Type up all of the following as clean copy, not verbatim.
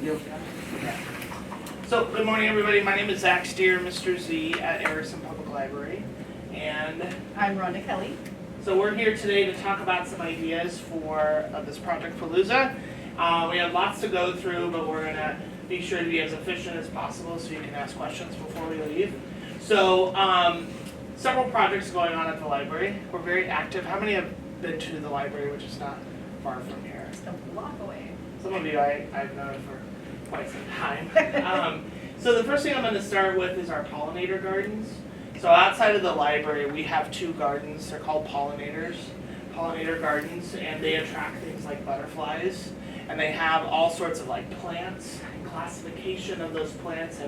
You. Okay. So, good morning, everybody. My name is Zach Steer, Mr. Z at Ericson Public Library. And I'm Rhonda Kelly. so we're here today to talk about some ideas for this Project Palooza. We have lots to go through, but we're going to be sure to be as efficient as possible so you can ask questions before we leave. So, several projects going on at the library. We're very active. How many have been to the library, which is not far from here? Just a block away. Some of you I've known for quite some time. So the first thing I'm going to start with is our pollinator gardens. So outside of the library, we have two gardens. They're called pollinator gardens, and they attract things like butterflies. And they have all sorts of like plants. And classification of those plants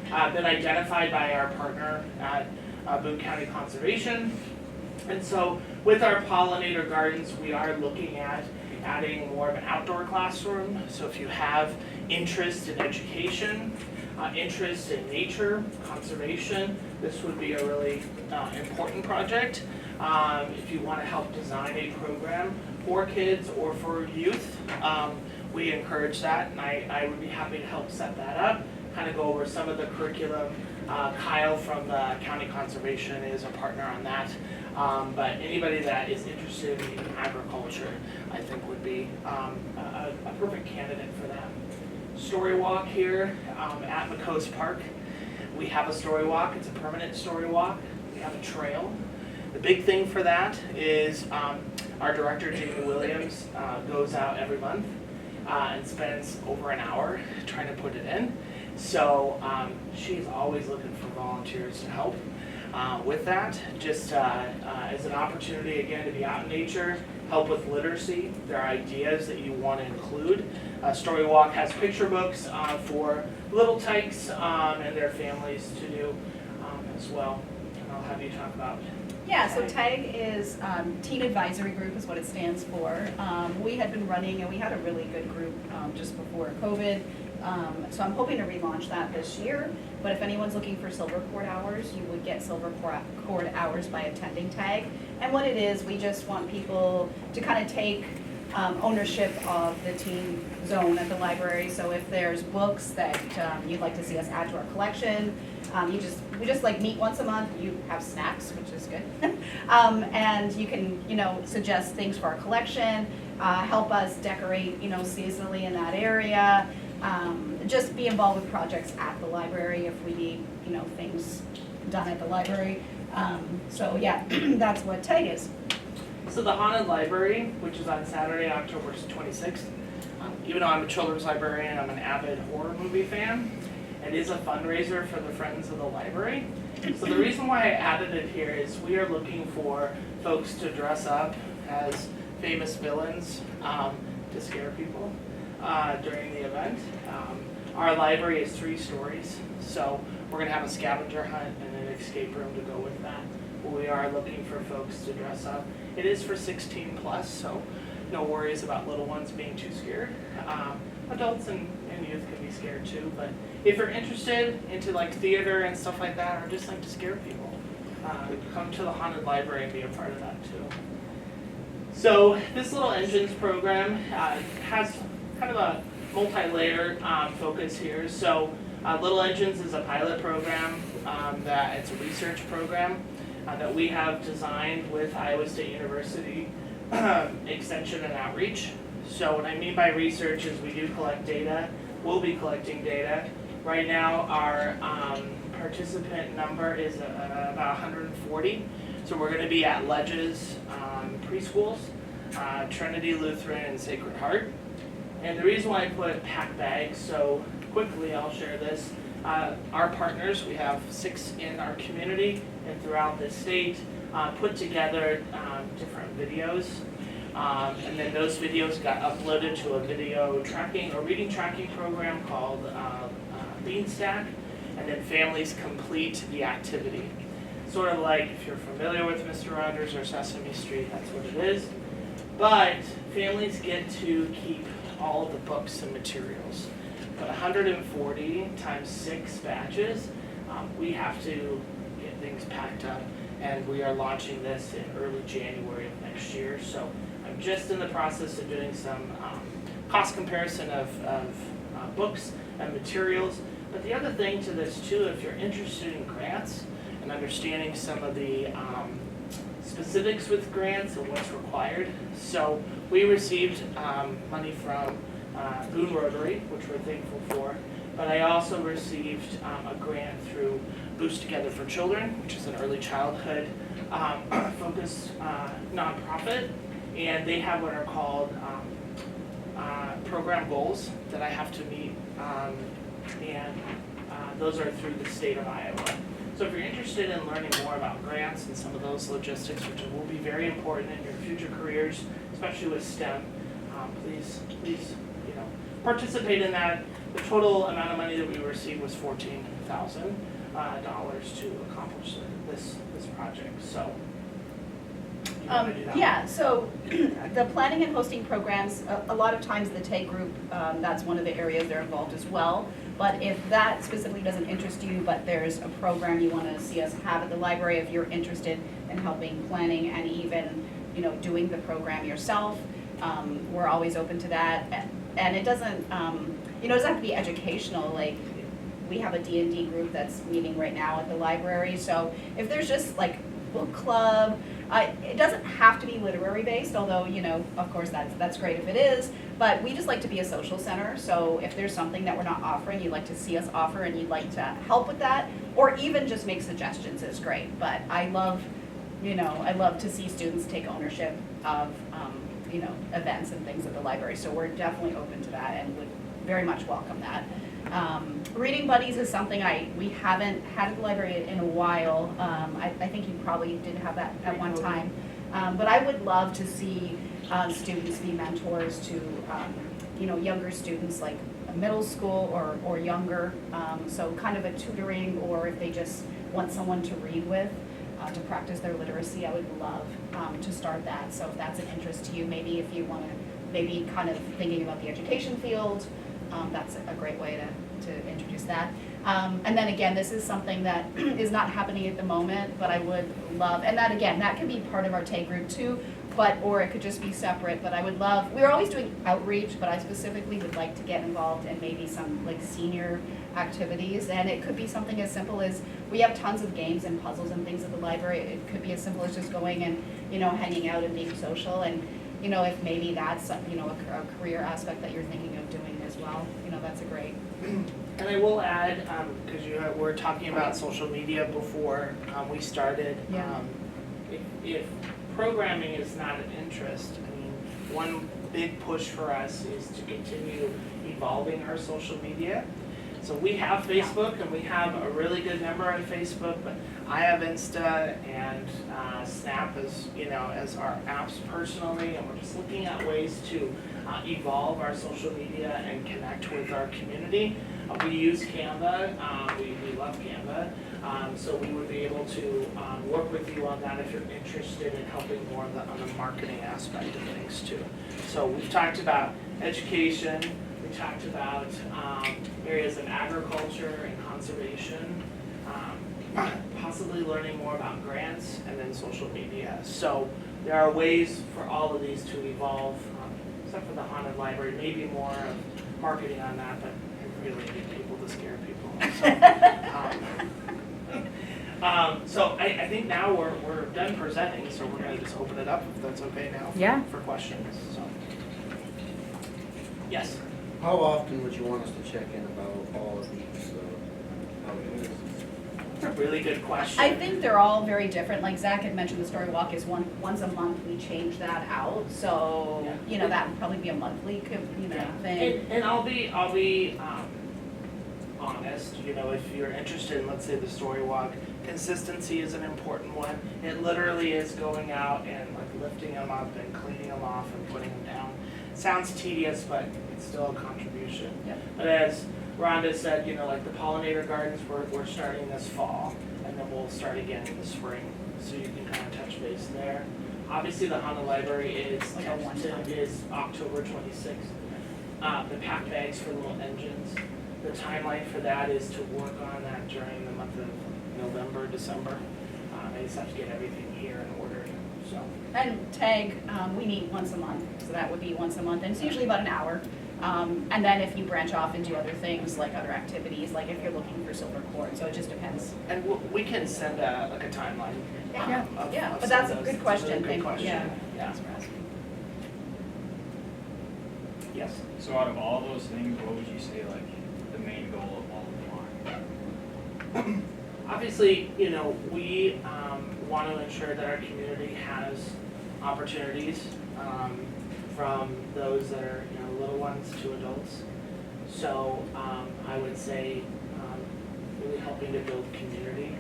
have been identified by our partner at Boone County Conservation. And so with our pollinator gardens, we are looking at adding more of an outdoor classroom. So if you have interest in education, interest in nature, conservation, this would be a really important project. If you want to help design a program for kids or for youth, we encourage that, and I would be happy to help set that up, kind of go over some of the curriculum. Kyle from the County Conservation is a partner on that. But anybody that is interested in agriculture, I think would be a perfect candidate for that. Story walk here at McCoast Park. We have a story walk. It's a permanent story walk. We have a trail. The big thing for that is our director, Jamie Williams, goes out every month and spends over an hour trying to put it in. So she's always looking for volunteers to help. With that, just as an opportunity again to be out in nature, help with literacy. There are ideas that you want to include. Story Walk has picture books for little tykes and their families to do as well. And I'll have you talk about. Yeah, so TAG is Teen Advisory Group is what it stands for. We had been running and we had a really good group just before COVID. So I'm hoping to relaunch that this year, but if anyone's looking for silver cord hours, you would get silver cord hours by attending TAG. And what it is, we just want people to kind of take ownership of the teen zone at the library. So if there's books that you'd like to see us add to our collection, we just like meet once a month. You have snacks, which is good, and you can suggest things for our collection, help us decorate seasonally in that area. Just be involved with projects at the library if we need, things done at the library. So yeah, that's what TAG is. So the Haunted Library, which is on Saturday, October 26th, even though I'm a children's librarian, I'm an avid horror movie fan. It is a fundraiser for the Friends of the Library. So the reason why I added it here is we are looking for folks to dress up as famous villains to scare people during the event. Our library is 3 stories, so we're going to have a scavenger hunt and an escape room to go with that. We are looking for folks to dress up. It is for 16 plus, so no worries about little ones being too scared. Adults and youth can be scared too, but if you're interested into like theater and stuff like that, or just like to scare people, come to the Haunted Library and be a part of that too. So this Little Engines program has kind of a multi-layer focus here. So Little Engines is a pilot program that it's a research program that we have designed with Iowa State University Extension and Outreach. So what I mean by research is we do collect data. We'll be collecting data. Right now our participant number is about 140. So we're going to be at Ledges preschools, Trinity Lutheran, and Sacred Heart. And the reason why I put pack bags, so quickly I'll share this. Our partners, we have 6 in our community and throughout the state, put together different videos. And then those videos got uploaded to a video tracking or reading tracking program called Beanstack. And then families complete the activity. Sort of like if you're familiar with Mr. Rogers or Sesame Street, that's what it is. But families get to keep all of the books and materials. But 140 times 6 batches, we have to get things packed up, and we are launching this in early January of next year. So I'm just in the process of doing some cost comparison of books and materials. But the other thing to this too, if you're interested in grants and understanding some of the specifics with grants and what's required. So we received money from Boone Rotary, which we're thankful for, but I also received a grant through Boost Together for Children, which is an early childhood focused nonprofit, and they have what are called program goals that I have to meet, and those are through the state of Iowa. So if you're interested in learning more about grants and some of those logistics, which will be very important in your future careers, especially with STEM, please, participate in that. The total amount of money that we received was $14,000 to accomplish this project. So. Yeah, so the planning and hosting programs, a lot of times the TAG group, that's one of the areas they're involved as well. But if that specifically doesn't interest you, but there's a program you want to see us have at the library, if you're interested in helping planning and even, doing the program yourself, we're always open to that. And it doesn't, it doesn't have to be educational. Like, we have a D&D group that's meeting right now at the library. So if there's just like book club, it doesn't have to be literary based, although, of course that's great if it is, but we just like to be a social center. So if there's something that we're not offering, you'd like to see us offer and you'd like to help with that, or even just make suggestions is great. But I love to see students take ownership of, events and things at the library. So we're definitely open to that and would very much welcome that. Reading buddies is something we haven't had at the library in a while. I think you probably did have that at one time. But I would love to see students be mentors to, younger students like middle school or younger. So kind of a tutoring, or if they just want someone to read with, to practice their literacy, I would love to start that. So if that's an interest to you, maybe if you want to, maybe kind of thinking about the education field, that's a great way to introduce that. And then again, this is something that is not happening at the moment, but I would love, and that again, that can be part of our TAG group too, or it could just be separate, but I would love, we're always doing outreach, but I specifically would like to get involved in maybe some like senior activities, and it could be something as simple as, we have tons of games and puzzles and things at the library. It could be as simple as just going and, hanging out and being social, and if maybe that's, a career aspect that you're thinking of doing as well, that's a great. And I will add, because you were talking about social media before we started. Yeah. If programming is not an interest, one big push for us is to continue evolving our social media. So we have Facebook, and we have a really good number on Facebook, but I have Insta and Snap as our apps personally, and we're just looking at ways to evolve our social media and connect with our community. We use Canva, we love Canva, so we would be able to work with you on that if you're interested in helping more on the marketing aspect of things too. So we've talked about education, we talked about areas of agriculture and conservation, possibly learning more about grants, and then social media. So there are ways for all of these to evolve, except for the haunted library, maybe more of marketing on that, but I really need people to scare people. So I think now we're done presenting, so we're going to just open it up if that's okay now for questions. So. Yes? How often would you want us to check in about all of these? That's a really good question. I think they're all very different. Like Zach had mentioned, the story walk is once a month. We change that out, so that would probably be a monthly thing. And I'll be honest. If you're interested in, let's say, the story walk, consistency is an important one. It literally is going out and like lifting them up and cleaning them off and putting them down. Sounds tedious, but it's still a contribution. Yep. But as Rhonda said, like the pollinator gardens, we're starting this fall, and then we'll start again in the spring, so you can kind of touch base there. Obviously, the Honda Library is Like is October 26th. The pack bags for little engines, the timeline for that is to work on that during the month of November, December. I just have to get everything here in order. So. And TAG, we meet once a month, so that would be once a month, and it's usually about an hour. And then if you branch off and do other things, like other activities, like if you're looking for silver cord, so it just depends. And we can send like a timeline. Yeah, of but some that's of a those. good question. It's a really Thank- good question. yeah. Yeah. Thanks for asking. Yes. So out of all those things, what would you say like the main goal of all of them are? Obviously, you know, we want to ensure that our community has opportunities from those that are, you know, little ones to adults. So I would say really helping to build community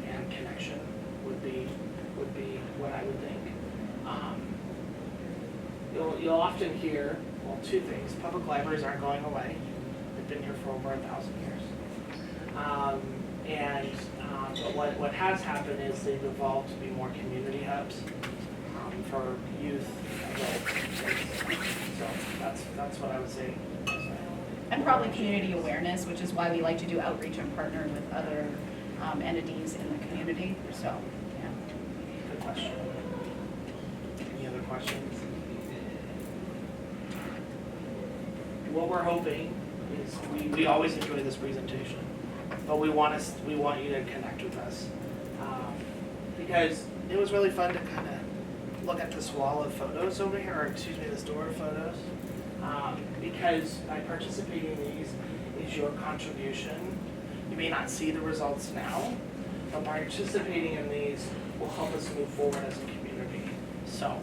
and connection would be what I would think. You'll often hear, well, two things. Public libraries aren't going away. They've been here for over 1,000 years. But what has happened is they've evolved to be more community hubs for youth, adults, kids. So that's what I would say. And probably community awareness, which is why we like to do outreach and partner with other entities in the community, so, yeah. Good question. Any other questions? What we're hoping is we always enjoy this presentation, but we want you to connect with us because it was really fun to kind of look at this wall of photos over here, or excuse me, this door of photos, because by participating in these is your contribution. You may not see the results now, but by participating in these will help us move forward as a community. So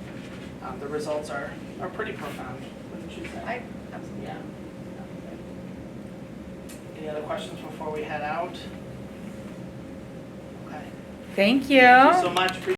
the results are pretty profound, wouldn't you say? Absolutely. Yeah. Any other questions before we head out? Okay. Thank you. Thank you so much.